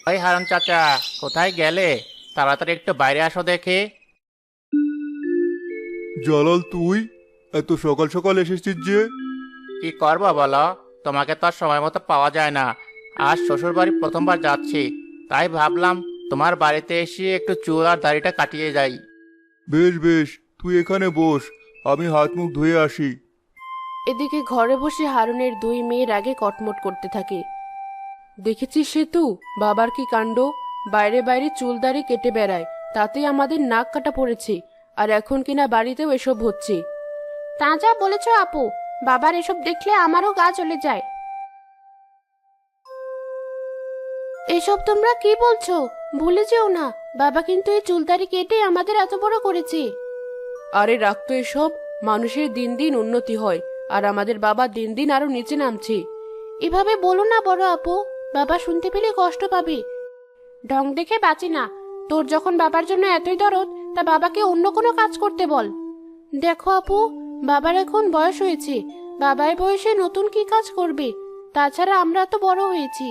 ওই হারুন চাচা, কোথায় গেলে? তাড়াতাড়ি একটু বাইরে আসো দেখে। জালাল, তুই এত সকাল সকাল এসেছিস যে? কি করবো বলো? তোমাকে তো আর সময় মতো পাওয়া যায় না। আজ শ্বশুর বাড়ি প্রথমবার যাচ্ছি, তাই ভাবলাম তোমার বাড়িতে এসে একটু চুল আর দাড়িটা কাটিয়ে যাই। বেশ বেশ, তুই এখানে বস, আমি হাত মুখ ধুয়ে আসি। এদিকে ঘরে বসে হারুনের দুই মেয়ের আগে কটমট করতে থাকে। দেখেছিস সেতু, বাবার কি কাণ্ড! বাইরে বাইরে চুলদাড়ি কেটে বেড়ায়, তাতেই আমাদের নাক কাটা পড়েছে। আর এখন কিনা বাড়িতেও এসব হচ্ছে। তা যা বলেছ আপু, বাবার এসব দেখলে আমারও গা জ্বলে যায়। এসব তোমরা কি বলছো? ভুলে যেও না, বাবা কিন্তু এই চুলদাড়ি কেটে আমাদের এত বড় করেছে। আরে রাখতো এসব। মানুষের দিন দিন উন্নতি হয়, আর আমাদের বাবা দিন দিন আরো নিচে নামছে। এভাবে বলো না বড় আপু, বাবা শুনতে পেলে কষ্ট পাবে। ঢং দেখে বাঁচি না। তোর যখন বাবার জন্য এতই দরদ, তা বাবাকে অন্য কোনো কাজ করতে বল। দেখো আপু, বাবার এখন বয়স হয়েছে, বাবা এই বয়সে নতুন কি কাজ করবে? তাছাড়া আমরা তো বড় হয়েছি,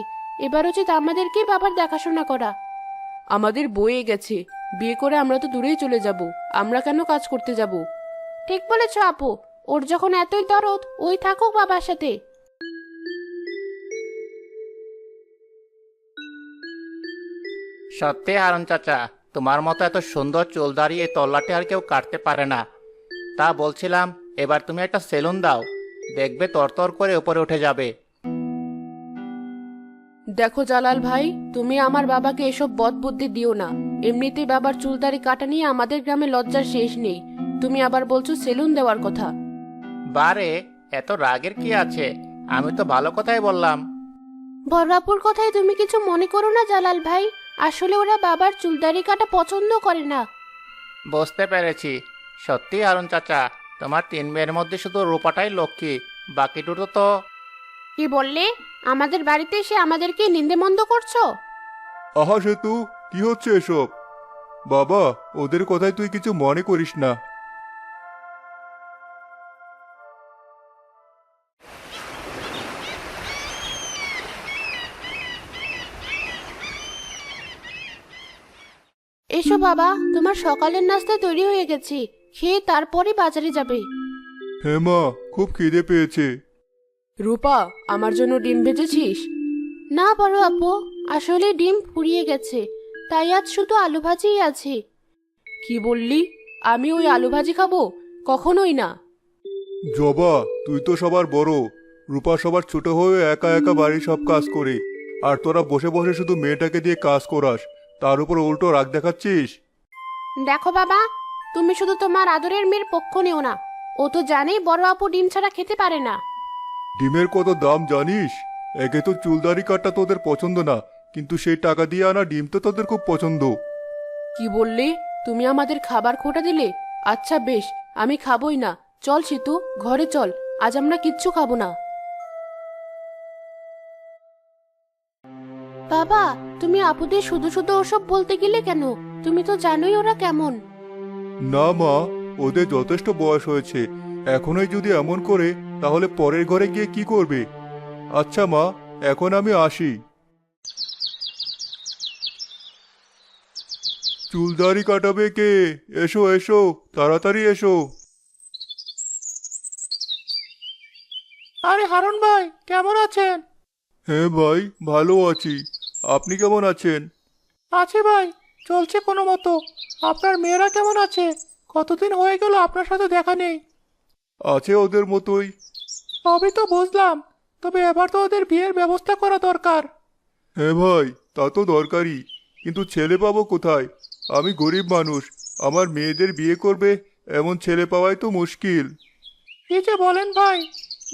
এবার উচিত আমাদেরকে বাবার দেখাশোনা করা। আমাদের বয়ে গেছে, বিয়ে করে আমরা তো দূরেই চলে যাব, আমরা কেন কাজ করতে যাব? ঠিক বলেছ আপু, ওর যখন এতই দরদ, ওই থাকুক বাবার সাথে। সত্যি হারুন চাচা, তোমার মতো এত সুন্দর চুল দাড়ি এই তল্লাটে আর কেউ কাটতে পারে না। তা বলছিলাম, এবার তুমি একটা সেলুন দাও, দেখবে তরতর করে উপরে উঠে যাবে। দেখো জালাল ভাই, তুমি আমার বাবাকে এসব বদ বুদ্ধি দিও না। এমনিতেই বাবার চুলদাড়ি কাটা নিয়ে আমাদের গ্রামে লজ্জার শেষ নেই, তুমি আবার বলছো সেলুন দেওয়ার কথা। বারে, এত রাগের কি আছে? আমি তো ভালো কথাই বললাম। বড়রাপুর কথায় তুমি কিছু মনে করো না জালাল ভাই, আসলে ওরা বাবার চুলদাড়ি কাটা পছন্দ করে না। বুঝতে পেরেছি। সত্যি হারুন চাচা, তোমার তিন মেয়ের মধ্যে শুধু রূপাটাই লক্ষ্মী, বাকি দুটো তো। কি বললে? আমাদের বাড়িতে এসে আমাদেরকে নিন্দেমন্দ করছো? আহা সেতু, কি হচ্ছে এসব? বাবা, ওদের কথায় তুই কিছু মনে করিস না। এসো বাবা, তোমার সকালের নাস্তা তৈরি হয়ে গেছে, খেয়ে তারপরে বাজারে যাবে। হ্যাঁ মা, খুব খিদে পেয়েছে। রূপা, আমার জন্য ডিম ভেজেছিস? না বড় আপু, আসলে ডিম ফুরিয়ে গেছে, তাই আজ শুধু আলু ভাজিই আছে। কি বললি? আমি ওই আলু ভাজি খাবো? কখনোই না। জবা, তুই তো সবার বড়, রূপা সবার ছোট হয়ে একা একা বাড়ির সব কাজ করে, আর তোরা বসে বসে শুধু মেয়েটাকে দিয়ে কাজ করাস, তার উপর উল্টো রাগ দেখাচ্ছিস। দেখো বাবা, তুমি শুধু তোমার আদরের মেয়ের পক্ষ নিও না। ও তো জানেই বড় আপু ডিম ছাড়া খেতে পারে না। ডিমের কত দাম জানিস? একে তো চুলদারি কাটটা তোদের পছন্দ না, কিন্তু সেই টাকা দিয়ে আনা ডিম তো তোদের খুব পছন্দ। কি বললে? তুমি আমাদের খাবার খোটা দিলে? আচ্ছা বেশ, আমি খাবই না। চল সীতু, ঘরে চল, আজ আমরা কিচ্ছু খাবো না। বাবা, তুমি আপুদের শুধু শুধু ওসব বলতে গেলে কেন? তুমি তো জানোই ওরা কেমন। না মা, ওদের যথেষ্ট বয়স হয়েছে, এখনই যদি এমন করে তাহলে পরের ঘরে গিয়ে কি করবে? আচ্ছা মা, এখন আমি আসি। চুলদাড়ি কাটাবে কে? এসো এসো, তাড়াতাড়ি এসো। আরে হারুন ভাই, কেমন আছেন? হ্যাঁ ভাই, ভালো আছি। আপনি কেমন আছেন? আছে ভাই, চলছে কোনো মতো। আপনার মেয়েরা কেমন আছে? কতদিন হয়ে গেল আপনার সাথে দেখা নেই। আছে ওদের মতোই। সবই তো বুঝলাম, তবে এবার তো ওদের বিয়ের ব্যবস্থা করা দরকার। হ্যাঁ ভাই, তা তো দরকারই, কিন্তু ছেলে পাবো কোথায়? আমি গরিব মানুষ, আমার মেয়েদের বিয়ে করবে এমন ছেলে পাওয়াই তো মুশকিল। কি যে বলেন ভাই,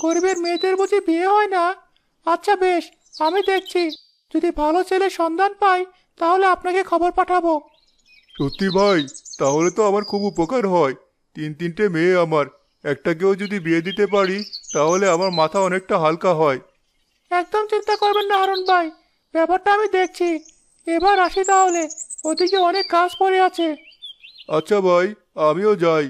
গরিবের মেয়েদের বুঝি বিয়ে হয় না? আচ্ছা বেশ, আমি দেখছি, যদি ভালো ছেলে সন্ধান পাই তাহলে আপনাকে খবর পাঠাবো। সত্যি ভাই? তাহলে তো আমার খুব উপকার হয়। তিন তিনটে মেয়ে আমার, একটাকেও যদি বিয়ে দিতে পারি তাহলে আমার মাথা অনেকটা হালকা হয়। একদম চিন্তা করবেন না হারুন ভাই, ব্যাপারটা আমি দেখছি। এবার আসি তাহলে, ওদিকে অনেক কাজ পড়ে আছে। আচ্ছা ভাই, আমিও যাই।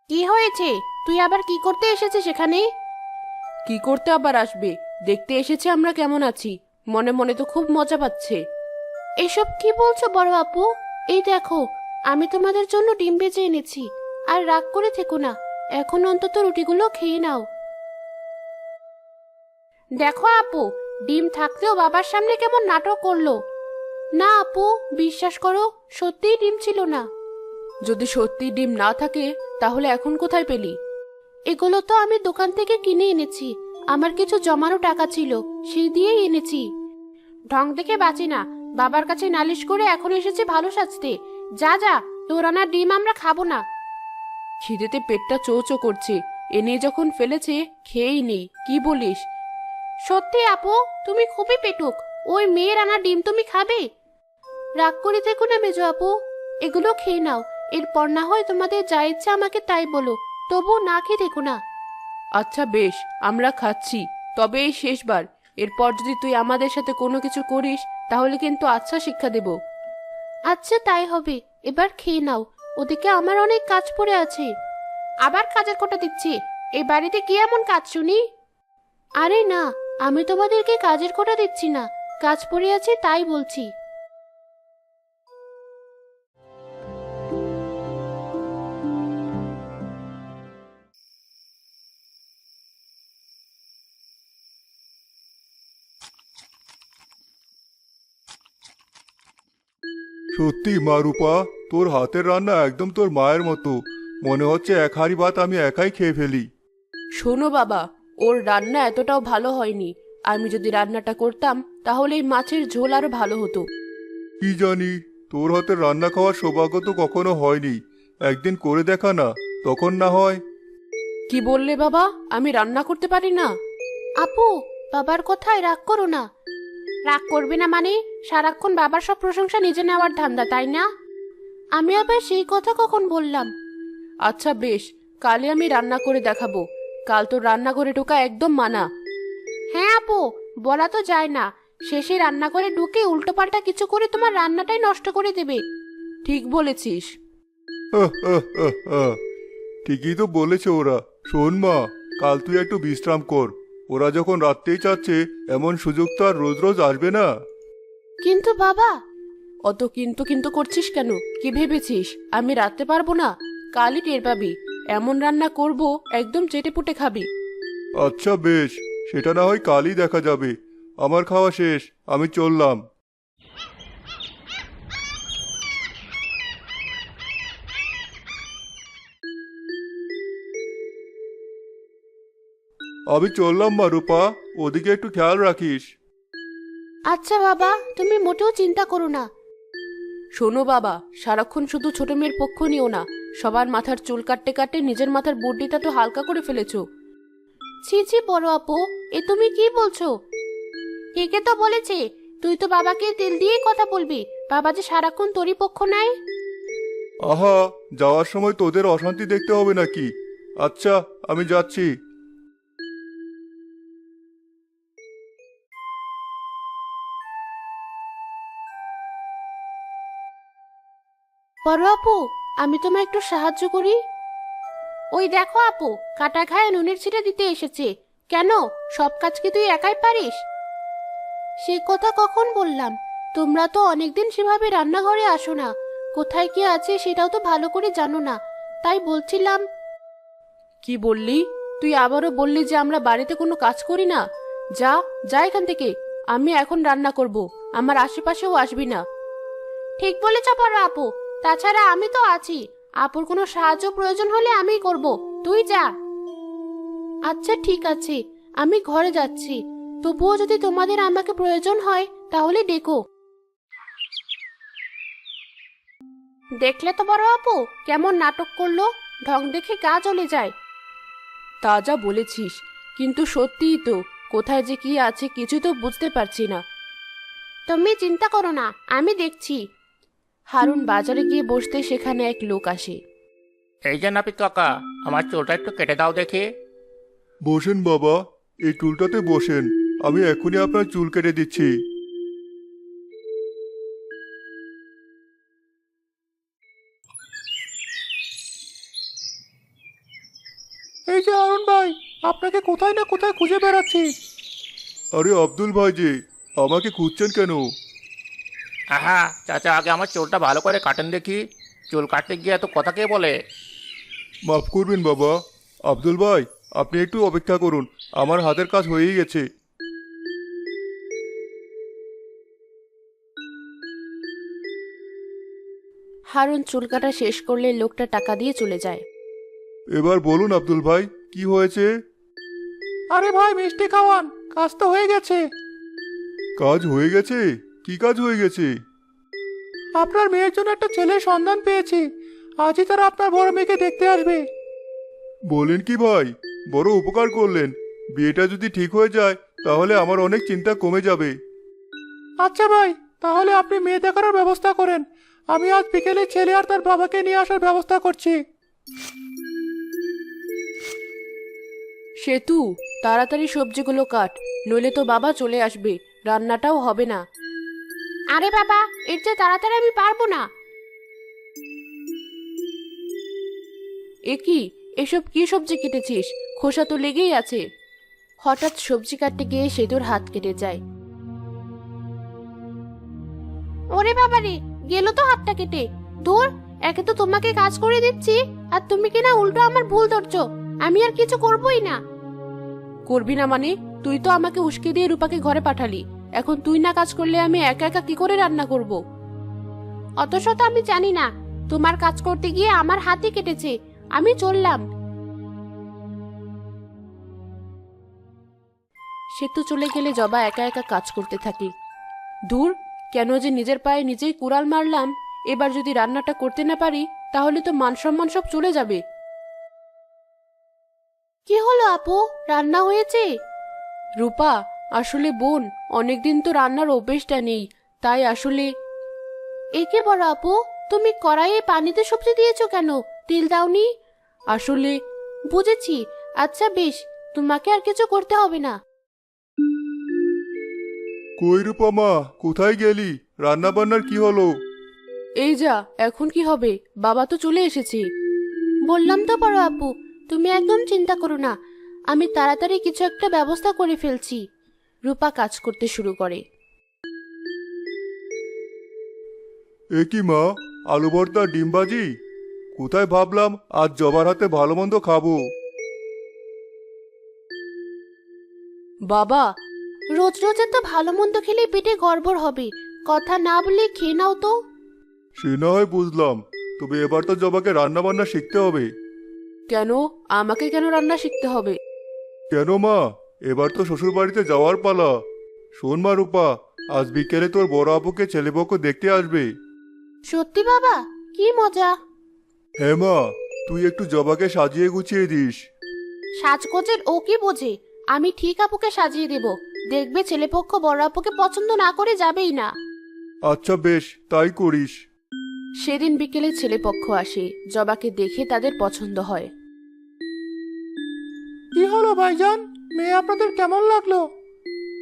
কি হয়েছে? তুই আবার কি করতে এসেছিস এখানে? কি করতে আবার আসবে, দেখতে এসেছে আমরা কেমন আছি। মনে মনে তো খুব মজা পাচ্ছে। এসব কি বলছো বড় আপু? এই দেখো, আমি তোমাদের জন্য ডিম ভেজে এনেছি। আর রাগ করে থেকো না, এখন অন্তত রুটিগুলো খেয়ে নাও। দেখো আপু, ডিম থাকলেও বাবার সামনে কেমন নাটক করলো। না আপু, বিশ্বাস করো, সত্যিই ডিম ছিল না। যদি সত্যি ডিম না থাকে তাহলে এখন কোথায় পেলি? এগুলো তো আমি দোকান থেকে কিনে এনেছি। আমার কিছু জমানো টাকা ছিল, সেই দিয়েই এনেছি। ঢং দেখে বাঁচি না, বাবার কাছে নালিশ করে এখন এসেছে ভালো সাজতে। যা যা, তোর আনা ডিম আমরা খাবো না। খিদেতে পেটটা চোচো করছে, এ নিয়ে যখন ফেলেছে খেয়েই নেই, কি বলিস? সত্যি আপু, তুমি খুবই পেটুক। ওই মেয়ের আনা ডিম তুমি খাবে? রাগ করে থেকো না মেজো আপু, এগুলো খেয়ে নাও। এরপর না হয় তোমাদের যা ইচ্ছা আমাকে তাই বলো, তবু না খেয়ে থেকো না। আচ্ছা বেশ, আমরা খাচ্ছি, তবে এই শেষবার। এরপর যদি তুই আমাদের সাথে কোনো কিছু করিস তাহলে কিন্তু আচ্ছা শিক্ষা দেব। আচ্ছা তাই হবে, এবার খেয়ে নাও। ওদিকে আমার অনেক কাজ পড়ে আছে। আবার কাজের কোটা দিচ্ছি? এই বাড়িতে কি এমন কাজ শুনি? আরে না, আমি তোমাদেরকে কাজের কোটা দিচ্ছি না, কাজ পড়ে আছে তাই বলছি। সত্যি মা রূপা, তোর হাতের রান্না একদম তোর মায়ের মতো। মনে হচ্ছে এক হাঁড়ি ভাত আমি একাই খেয়ে ফেলি। শোনো বাবা, ওর রান্না এতটাও ভালো হয়নি। আমি যদি রান্নাটা করতাম তাহলে এই মাছের ঝোল আরো ভালো হতো। কি জানি, তোর হাতের রান্না খাওয়ার সৌভাগ্য তো কখনো হয়নি। একদিন করে দেখা না, তখন না হয়। কি বললে বাবা, আমি রান্না করতে পারি না? আপু, বাবার কথায় রাগ করো না। রাগ করবে না মানে? সারাক্ষণ বাবার সব প্রশংসা নিজে নেওয়ার ধান্দা, তাই না? আমি আবার সেই কথা কখন বললাম? আচ্ছা বেশ, কালে আমি রান্না করে দেখাবো। কাল তো রান্নাঘরে ঢোকা একদম মানা। হ্যাঁ আপু, বলা তো যায় না, শেষে রান্নাঘরে ঢুকে উল্টোপাল্টা কিছু করে তোমার রান্নাটাই নষ্ট করে দেবে। ঠিক বলেছিস। আহ, আহ, আহ, আহ। ঠিকই তো বলেছে ওরা। শোন মা, কাল তুই একটু বিশ্রাম কর। ওরা যখন রাত্রেই চাচ্ছে, এমন সুযোগ তো আর রোজ রোজ আসবে না। কিন্তু বাবা, অত কিন্তু কিন্তু করছিস কেন? কি ভেবেছিস আমি রাতে পারবো না? কালই টের পাবি, এমন রান্না করব একদম চেটেপুটে খাবি। আচ্ছা বেশ, সেটা না হয় কালই দেখা যাবে। আমার খাওয়া শেষ, আমি চললাম। আমি চললাম মা রূপা, ওদিকে একটু খেয়াল রাখিস। আচ্ছা বাবা, তুমি মোটেও চিন্তা করো না। শোনো বাবা, সারাক্ষণ শুধু ছোট মেয়ের পক্ষ নিও না। সবার মাথার চুল কাটতে কাটতে নিজের মাথার বুদ্ধিটা তো হালকা করে ফেলেছো। ছি ছি বড় আপু, এ তুমি কি বলছো? একে তো বলেছে, তুই তো বাবাকে তেল দিয়েই কথা বলবি। বাবা যে সারাক্ষণ তোরই পক্ষ নেয়। আহা, যাওয়ার সময় তোদের অশান্তি দেখতে হবে নাকি? আচ্ছা, আমি যাচ্ছি। বড় আপু, আমি তোমায় একটু সাহায্য করি। ওই দেখো আপু, কাটা ঘায়ে নুনের ছিটে দিতে এসেছে। কেন, সব কাজ কি তুই একাই পারিস? সে কথা কখন বললাম? তোমরা তো অনেকদিন সেভাবে রান্নাঘরে আসো না, কোথায় কি আছে সেটাও তো ভালো করে জানো না, তাই বলছিলাম। কি বললি? তুই আবারও বললি যে আমরা বাড়িতে কোনো কাজ করি না? যা যা এখান থেকে, আমি এখন রান্না করব, আমার আশেপাশেও আসবি না। ঠিক বলেছ বড় আপু, তাছাড়া আমি তো আছি। আপুর কোনো সাহায্য প্রয়োজন হলে আমিই করব, তুই যা। আচ্ছা ঠিক আছে, আমি ঘরে যাচ্ছি। তবুও যদি তোমাদের আমাকে প্রয়োজন হয় তাহলে ডেকো। দেখলে তো বড় আপু, কেমন নাটক করলো। ঢং দেখে গা জ্বলে যায়। তা যা বলেছিস, কিন্তু সত্যিই তো, কোথায় যে কি আছে কিছু তো বুঝতে পারছি না। তুমি চিন্তা করো না, আমি দেখছি। হারুন বাজারে গিয়ে বসতে সেখানে এক লোক আসে। এই যে নাপিত কাকা, আমার চুলটা একটু কেটে দাও দেখি। বসেন বাবা, এই টুলটাতে বসেন। আমি এখনই আপনার চুল কেটে দিচ্ছি। এই যে অরুণ ভাই, আপনাকে কোথায় না কোথায় খুঁজে বেড়াচ্ছি। আরে আব্দুল ভাই যে, আমাকে খুঁজছেন কেন? আহা চাচা, আগে আমার চুলটা ভালো করে কাটেন দেখি। চুল কাটতে গিয়ে এত কথা কে বলে? মাফ করবেন বাবা। আব্দুল ভাই, আপনি একটু অপেক্ষা করুন, আমার হাতের কাজ হয়েই গেছে। হারুন চুল কাটা শেষ করলে লোকটা টাকা দিয়ে চলে যায়। এবার বলুন আব্দুল ভাই, কি হয়েছে? আরে ভাই, মিষ্টি খাওয়ান, কাজ তো হয়ে গেছে। কাজ হয়ে গেছে? কি কাজ হয়ে গেছে? আপনার মেয়ের জন্য একটা ছেলের সন্ধান পেয়েছি। আজই তারা আপনার বড় মেয়েকে দেখতে আসবে। বলেন কি ভাই, বড় উপকার করলেন। বিয়েটা যদি ঠিক হয়ে যায় তাহলে আমার অনেক চিন্তা কমে যাবে। আচ্ছা ভাই, তাহলে আপনি মেয়ে দেখার ব্যবস্থা করেন। আমি আজ বিকেলে ছেলে আর তার বাবাকে নিয়ে আসার ব্যবস্থা করছি। সেতু, তাড়াতাড়ি সবজিগুলো কাট, নইলে তো বাবা চলে আসবে, রান্নাটাও হবে না। আরে বাবা, এর চেয়ে তাড়াতাড়ি আমি পারবো না। এ কি, এসব কি সবজি কেটেছিস? খোসা তো লেগেই আছে। হঠাৎ সবজি কাটতে গিয়ে সেতুর হাত কেটে যায়। ওরে বাবা রে, গেল তো হাতটা কেটে। ধুর, একে তো তোমাকে কাজ করে দিচ্ছি, আর তুমি কিনা উল্টো আমার ভুল ধরছো। আমি আর কিছু করবোই না। করবি না মানে? তুই তো আমাকে উস্কে দিয়ে রূপাকে ঘরে পাঠালি। এখন তুই না কাজ করলে আমি একা একা কি করে রান্না করব? অত শত আমি জানি না। তোমার কাজ করতে গিয়ে আমার হাতই কেটেছে। আমি চললাম। সেতু চলে গেলে জবা একা একা কাজ করতে থাকে। দূর, কেন যে নিজের পায়ে নিজেই কুড়াল মারলাম। এবার যদি রান্নাটা করতে না পারি তাহলে তো মান সম্মান সব চলে যাবে। কি হলো আপু, রান্না হয়েছে? রূপা, আসলে বোন, অনেকদিন তো রান্নার অভ্যেসটা নেই, তাই আসলে। একে বড় আপু, তুমি কড়াইয়ে পানিতে সবজি দিয়েছো কেন? তেল দাওনি? আসলে। বুঝেছি। আচ্ছা বেশ, তোমাকে আর কিছু করতে হবে না। কই রূপা মা, কোথায় গেলি? রান্না বান্নার কি হলো? এই যা, এখন কি হবে? বাবা তো চলে এসেছে। বললাম তো বড় আপু, তুমি একদম চিন্তা করো না। আমি তাড়াতাড়ি কিছু একটা ব্যবস্থা করে ফেলছি। রূপা কাজ করতে শুরু করে। এ কি মা, আলু ভর্তা ডিম ভাজি? কোথায় ভাবলাম আজ জবার হাতে ভালো মন্দ খাবো। বাবা, রোজ রোজ এত ভালো মন্দ খেলে পেটে গড়বড় হবে। কথা না বলে খেয়ে নাও তো। সে না হয় বুঝলাম, তবে এবার তো জবাকে রান্না বান্না শিখতে হবে। কেন? আমাকে কেন রান্না শিখতে হবে? কেন মা, এবার তো শ্বশুর বাড়িতে যাওয়ার পালা। শোন মা রূপা, আজ বিকেলে তোর বড় আপুকে ছেলেপক্ষ দেখতে আসবে। সত্যি বাবা? কি মজা। হ্যাঁ মা, তুই একটু জবাকে সাজিয়ে গুছিয়ে দিস। সাজগোজের ও কি বোঝে? আমি ঠিক আপুকে সাজিয়ে দেব। দেখবে ছেলেপক্ষ বড় আপুকে পছন্দ না করে যাবেই না। আচ্ছা বেশ, তাই করিস। সেদিন বিকেলে ছেলেপক্ষ আসে। জবাকে দেখে তাদের পছন্দ হয়। কি হলো ভাইজান, মেয়ে আপনাদের কেমন লাগলো?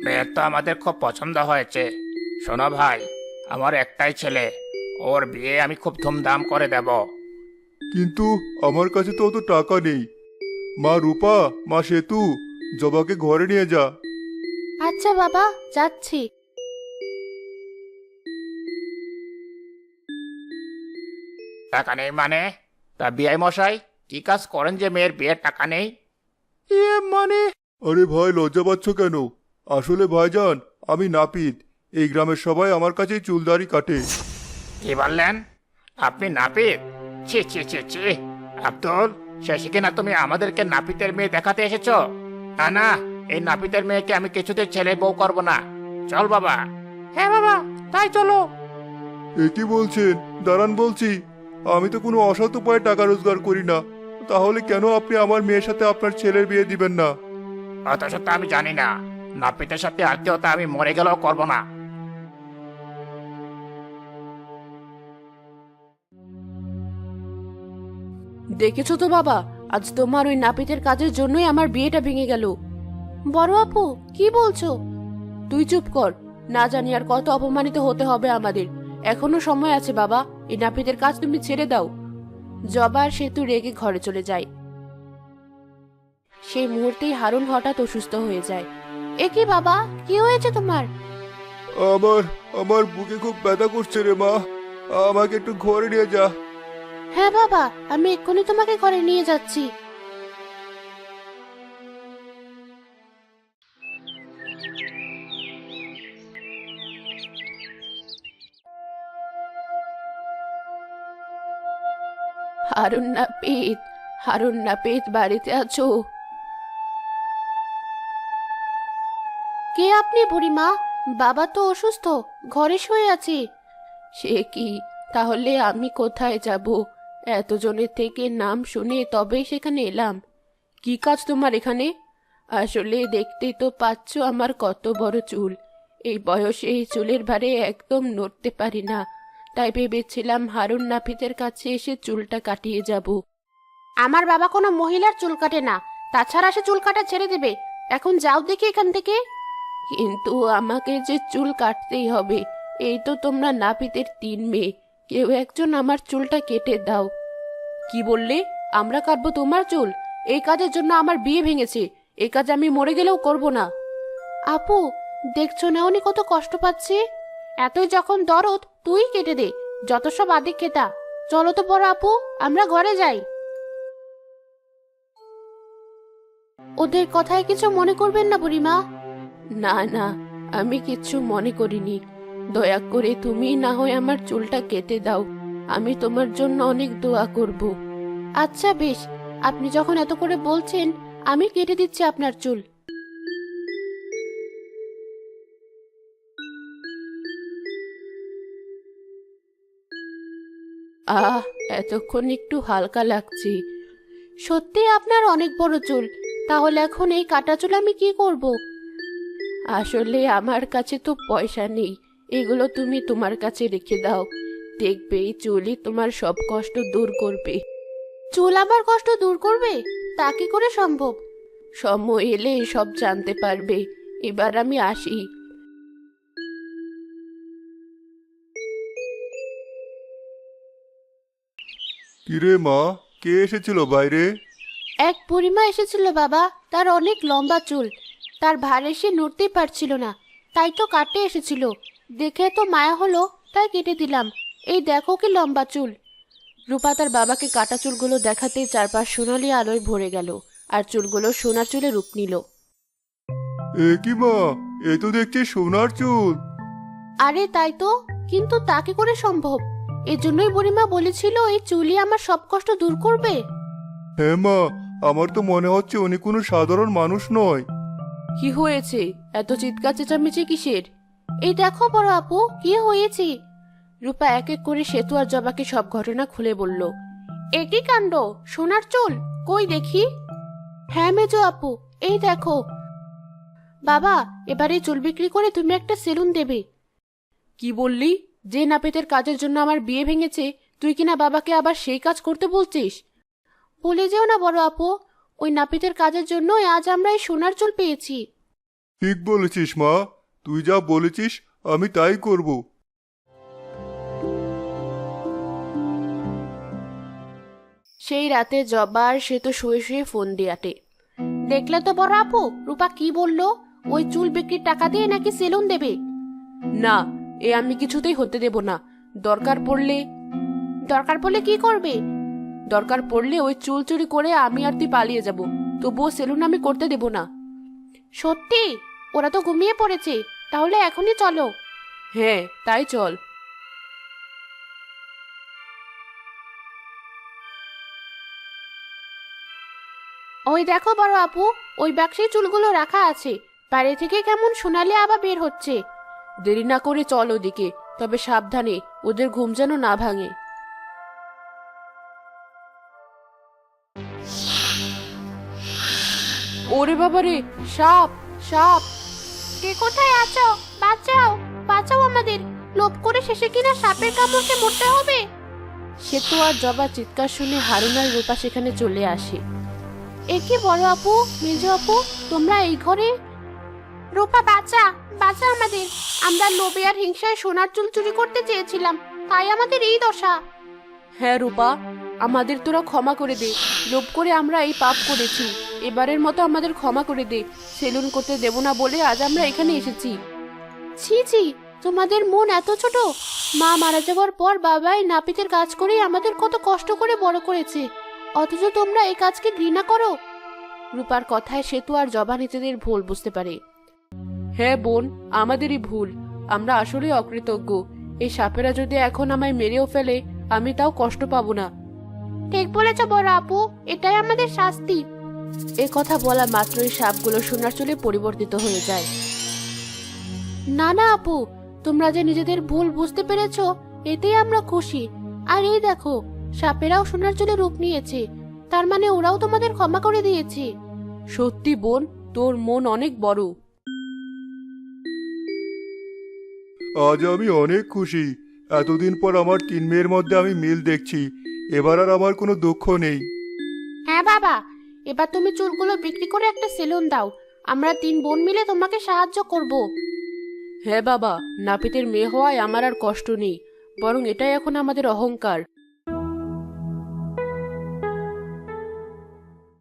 মেয়ে তো আমাদের খুব পছন্দ হয়েছে। শোনো ভাই, আমার একটাই ছেলে, ওর বিয়ে আমি খুব ধুমধাম করে দেব। কিন্তু আমার কাছে তো অত টাকা নেই। মা রূপা, মা সেতু, জবাকে ঘরে নিয়ে যা। আচ্ছা বাবা, যাচ্ছি। টাকা নেই মানে? তা বিআই মশাই, কি কাজ করেন যে মেয়ের বিয়ের টাকা নেই? মানে? আরে ভাই, লজ্জা পাচ্ছ কেন? আসলে ভাইজান, আমি নাপিত। এই গ্রামের সবাই আমার কাছেই চুলদাড়ি কাটে। কি বললেন? আপনি নাপিত? ছি ছি ছি ছি। আব্দুল, শেষে কিনা তুমি আমাদেরকে নাপিতের মেয়ে দেখাতে এসেছো? না না, এই নাপিতের মেয়েকে আমি কিছুতেই ছেলে বউ করব না। চল বাবা। হ্যাঁ বাবা, তাই চলো। এ কি বলছেন? দাঁড়ান বলছি। আমি তো কোনো অসৎ উপায়ে টাকা রোজগার করি না। তাহলে কেন আপনি আমার মেয়ের সাথে আপনার ছেলের বিয়ে দিবেন না? অত সত্য আমি জানি না। নাপিতের সাথে আত্মীয়তা আমি মরে গেলেও করব না। দেখেছো তো বাবা, আজ তোমার ওই নাপিতের কাজের জন্যই আমার বিয়েটা ভেঙে গেল। বড় আপু, কি বলছো? তুই চুপ কর। না জানি আর কত অপমানিত হতে হবে আমাদের। এখনো সময় আছে বাবা, এই নাপিতের কাজ তুমি ছেড়ে দাও। জবা আর সেতু রেগে ঘরে চলে যায়। সেই মুহূর্তেই হারুন হঠাৎ অসুস্থ হয়ে যায়। এ কি বাবা, কি হয়েছে তোমার? আমার আমার বুকে খুব ব্যথা করছে রে মা, আমাকে একটু ঘরে নিয়ে যা। হ্যাঁ বাবা, আমি এক্ষুনি তোমাকে ঘরে নিয়ে যাচ্ছি। হারুন নাপিত বাড়িতে আছো? কে আপনি বুড়িমা? বাবা তো অসুস্থ, ঘরে শুয়ে আছে। সে কি, তাহলে আমি কোথায় যাব? এতজনের থেকে নাম শুনে তবেই সেখানে এলাম। কি কাজ তোমার এখানে? আসলে দেখতেই তো পাচ্ছ আমার কত বড় চুল। এই বয়সে এই চুলের ভারে একদম নড়তে পারি না, তাই ভেবেছিলাম হারুন নাপিতের কাছে এসে চুলটা কাটিয়ে যাব। আমার বাবা কোনো মহিলার চুল কাটে না, তাছাড়া সে চুল কাটা ছেড়ে দেবে। এখন যাও দেখি এখান থেকে। কিন্তু আমাকে যে চুল কাটতেই হবে, এই তো তোমরা নাপিতের 3 মেয়ে, কেউ একজন আমার চুলটা কেটে দাও। কি বললে? আমরা কাটবো তোমার চুল? এই কাজের জন্য আমার বিয়ে ভেঙেছে, এই কাজ আমি মরে গেলেও করব না। আপু, দেখছো না উনি কত কষ্ট পাচ্ছে? এতই যখন দরদ, তুই কেটে দে, যত সব আদিক খেতা। চলো তো বড় আপু, আমরা ঘরে যাই। ওদের কথায় কিছু মনে করবেন না বুড়িমা। না না, আমি কিচ্ছু মনে করিনি। দয়া করে তুমি না হয় আমার চুলটা কেটে দাও, আমি তোমার জন্য অনেক দোয়া করব। আচ্ছা বেশ, আপনি যখন এত করে বলছেন, আমি কেটে দিচ্ছি আপনার চুল। আহ, এতক্ষণ একটু হালকা লাগছে। সত্যি আপনার অনেক বড় চুল, তাহলে এখন এই কাটা চুল আমি কি করব? আসলে আমার কাছে তো পয়সা নেই, এগুলো তুমি তোমার কাছে রেখে দাও। দেখবে এই চুলই তোমার সব কষ্ট দূর করবে। চুল আবার কষ্ট দূর করবে? তা কি করে সম্ভব? সময় এলে সব জানতে পারবে। এবার আমি আসি। কিরে মা, কে এসেছিল বাইরে? এক বুড়িমা এসেছিল বাবা, তার অনেক লম্বা চুল, তার ভারে সে নড়তেই পারছিল না, তাই তো কাটতে এসেছিল। দেখে তো মায়া হলো, তাই কেটে দিলাম। এই দেখো কি লম্বা চুল। রূপা তার বাবাকে কাটা চুলগুলো দেখাতে চারপাশ সোনালি আলোয় ভরে গেল, আর চুলগুলো সোনার চুলে রূপ নিল। এ কি মা, এ তো দেখছি সোনার চুল। আরে তাই তো, কিন্তু তা কি করে সম্ভব? এজন্যই বুড়িমা বলেছিল এই চুলই আমার সব কষ্ট দূর করবে। হ্যাঁ মা, আমার তো মনে হচ্ছে উনি কোনো সাধারণ মানুষ নয়। কি হয়েছে? এত চিৎকার চেঁচামেচি কিসের? এই দেখো বড় আপু, কি হয়েছে। রূপা এক এক করে সেতু আর জবাকে সব ঘটনা খুলে বলল। একই কাণ্ড, সোনার চুল কই দেখি। হ্যাঁ মেজো আপু, এই দেখো। বাবা, এবারে চুল বিক্রি করে তুমি একটা সেলুন দেবে। কি বললি? যে নাপিতের কাজের জন্য আমার বিয়ে ভেঙেছে, তুই কিনা বাবাকে আবার সেই কাজ করতে বলছিস? বলে যেও না বড় আপু, ওই নাপিতের কাজের জন্য আজ আমরা এই সোনার চুল পেয়েছি। ঠিক বলেছিস মা, তুই যা বলেছিস আমি তাই করব। সেই রাতে জবা আর সে তো শুয়ে শুয়ে ফোন দিয়ে আটে। দেখলে তো বড় আপু, রূপা কি বললো, ওই চুল বিক্রির টাকা দিয়ে নাকি সেলুন দেবে। না, এ আমি কিছুতেই হতে দেব না। দরকার পড়লে কি করবে? দরকার পড়লে ওই চুল চুরি করে আমি আর তুই পালিয়ে যাব, তবুও সেলুন আমি করতে দেব না। সত্যি? ওরা তো ঘুমিয়ে পড়েছে, তাহলে এখনই চলো। হ্যাঁ, তাই চল। ওই দেখো বড় আপু, ওই বাক্সে চুলগুলো রাখা আছে, বাইরে থেকে কেমন সোনালি আবার বের হচ্ছে। দেরি না করে চল ওদিকে, তবে সাবধানে, ওদের ঘুম যেন না ভাঙে। ওরে বাবারে, সাপ সাপ! কে কোথায় আছো? বাঁচাও, বাঁচাও আমাদের! লোভ করে শেষে কিনা সাপের কামড়ে মরতে হবে। সেতু আর জবা চিৎকার শুনে হারুন আর রূপা সেখানে চলে আসে। এ কি বড় আপু, মেজো আপু, তোমরা এই ঘরে? রূপা বাঁচা, বাঁচা আমাদের! আমরা লোভে আর হিংসায় সোনার চুল চুরি করতে চেয়েছিলাম, তাই আমাদের এই দশা। হ্যাঁ রূপা, আমাদের তোরা ক্ষমা করে দে, লোভ করে আমরা এই পাপ করেছি। এবারের মতো আমাদের ক্ষমা করে দে। সেলুন করতে দেব না বলে আজ আমরা এখানে এসেছি। ছি ছি, তোমাদের মন এত ছোট। মা মারা যাওয়ার পর বাবা এই নাপিতের কাজ করেই আমাদের কত কষ্ট করে বড় করেছে, অথচ তোমরা এই কাজকে ঘৃণা করো। রূপার কথায় সেতু আর জবা নিজেদের ভুল বুঝতে পারে। হ্যাঁ বোন, আমাদেরই ভুল। আমরা আসলে অকৃতজ্ঞ। এই সাপেরা যদি এখন আমায় মেরেও ফেলে, আমি তাও কষ্ট পাবো না। ঠিক বলেছ বড় আপু, এটাই আমাদের শাস্তি। এ কথা বলা মাত্রই সাপগুলো সোনার চুলে পরিবর্তিত হয়ে যায়। না না আপু, তোমরা যে নিজেদের ভুল বুঝতে পেরেছো, এতেই আমরা খুশি। আর এই দেখো, সাপেরাও সোনার চুলে রূপ নিয়েছে, তার মানে ওরাও তোমাদের ক্ষমা করে দিয়েছে। সত্যি বোন, তোর মন অনেক বড়। আজ আমি অনেক খুশি। এতদিন পর আমার 3 মেয়ের মধ্যে আমি মিল দেখছি। এবার আর আমার কোনো দুঃখ নেই। হ্যাঁ বাবা, এবার তুমি চুলগুলো বিক্রি করে একটা সেলুন দাও। আমরা 3 বোন মিলে তোমাকে সাহায্য করব। হ্যাঁ বাবা, নাপিতের মেয়ে হওয়ায় আমার আর কষ্ট নেই, বরং এটাই এখন আমাদের অহংকার।